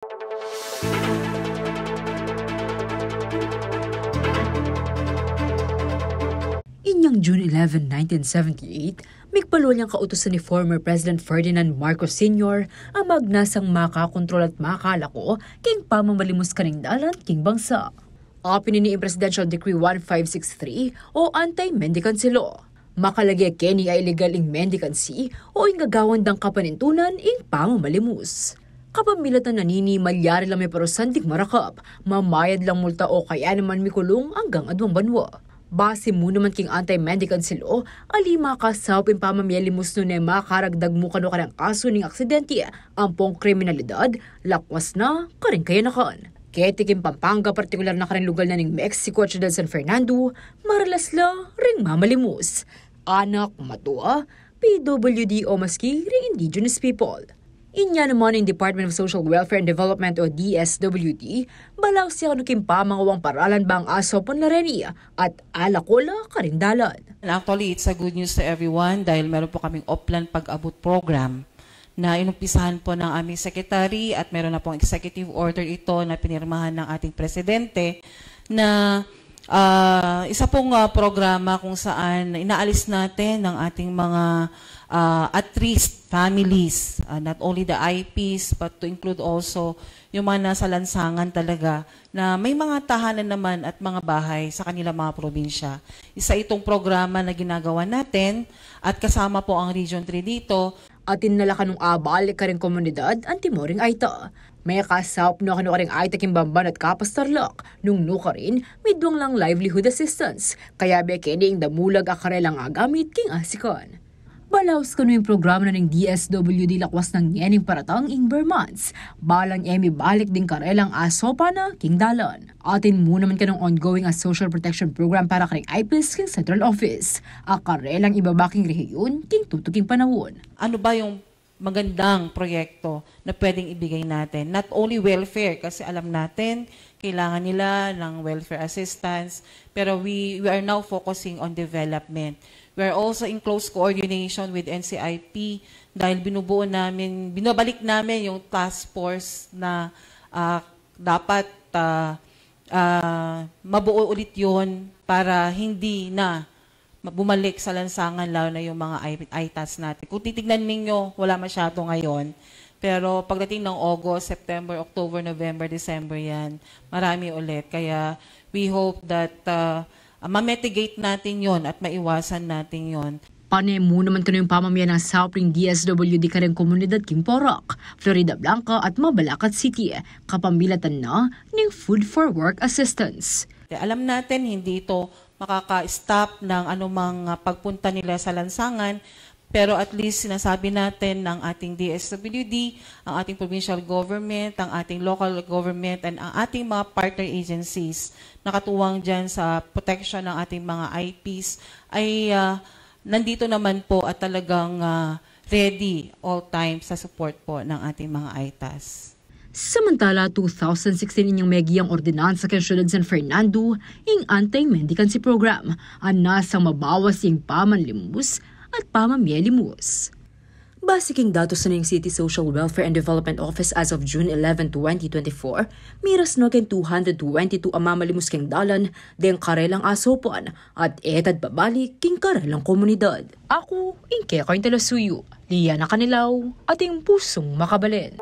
Inyang June 11, 1978, migpalo niyang kautusan ni former President Ferdinand Marcos Sr. ang magnasang makakontrol at makalako king pamamalimos kaning dalan king bangsa. Apin ni Presidential Decree 1563 o Anti-Mendicancy Law. Makalagay kini ay illegal ing mendicancy o ing gagawan dang kapanintunan ing pamamalimus. Kapamilatan nanini malyari lang may parusan dik marakap, mamayad lang multa o kaya naman mikulong hanggang adwang banwa. Base mo naman king anti-mendicancy law, alima ka sa pamamalimus no na makaragdag mo kano kanang kaso ning aksidente, ampong kriminalidad, lakwas na, karing kayanakan. Ketikim Pampanga, partikular na karing lugar na ning Mexico at Ciudad San Fernando, maralasla ring mamalimus. Anak, matua, PWD o maski ring indigenous people. Inya naman ng Department of Social Welfare and Development o DSWD, balaw siya nukim pa mga paralan bang aso ponlareni at alakola karindalan. Actually, it's a good news to everyone dahil meron po kaming Oplan Pag-abot program na inumpisahan po ng aming secretary at meron na pong executive order ito na pinirmahan ng ating presidente na isa pong programa kung saan inaalis natin ng ating mga at-risk families, not only the IPs but to include also yung mga nasa lansangan talaga na may mga tahanan naman at mga bahay sa kanilang mga probinsya. Isa itong programa na ginagawa natin at kasama po ang Region 3 dito. Atin nalaka nung abalik ka rin komunidad ang Timoring Aita. May kasap no kano ka rin Aita Kimbamban at Kapastarlak nung nuka rin midwang lang livelihood assistance kaya bekene ing damulag akarelang agamit king asikan. Balaos kano yung programa na ng DSWD lakwas ng yening paratang ing Bermans. Balang emi balik din karelang asopa na king dalan. Atin mo naman kanong ongoing social protection program para karing IPIS king Central Office. Akarelang ibabaking rehiyon king tutuking panahon. Ano ba yung magandang proyekto na pwedeng ibigay natin? Not only welfare, kasi alam natin, kailangan nila ng welfare assistance, pero we are now focusing on development. We're also in close coordination with NCIP dahil binabalik namin yung task force na dapat mabuo ulit yun para hindi na bumalik sa lansangan lalo na yung mga ITAS natin. Kung titignan ninyo, wala masyado ngayon. Pero pagdating ng August, September, October, November, December yan, marami ulit. Kaya we hope that ma-mitigate natin yon at maiwasan natin yon. Panay mo naman ka yung pamamayan ng Saupring DSWD ka rin komunidad King Porac, Florida Blanca at Mabalacat City, kapamilatan na ng Food for Work Assistance. Alam natin, hindi ito makaka-stop ng anumang pagpunta nila sa lansangan, pero at least sinasabi natin ng ating DSWD, ang ating provincial government, ang ating local government, and ang ating mga partner agencies na katuwang dyan sa protection ng ating mga IPs ay nandito naman po at talagang ready all time sa support po ng ating mga ITAS. Samantala, 2016 inyong megiyang ordinansa kay Ciudad San Fernando ing anti-mendicancy program ang nasang mabawas yung pamanlimus at pamamyelimus. Basiking datos sa ng City Social Welfare and Development Office as of June 11, 2024, miras no ken 222 ang mamalimus keng dalan, deng karelang asopan at etad babalik king karelang komunidad. Ako, Inke Koin Talasuyo, Liana Kanilaw, ating pusong makabalin.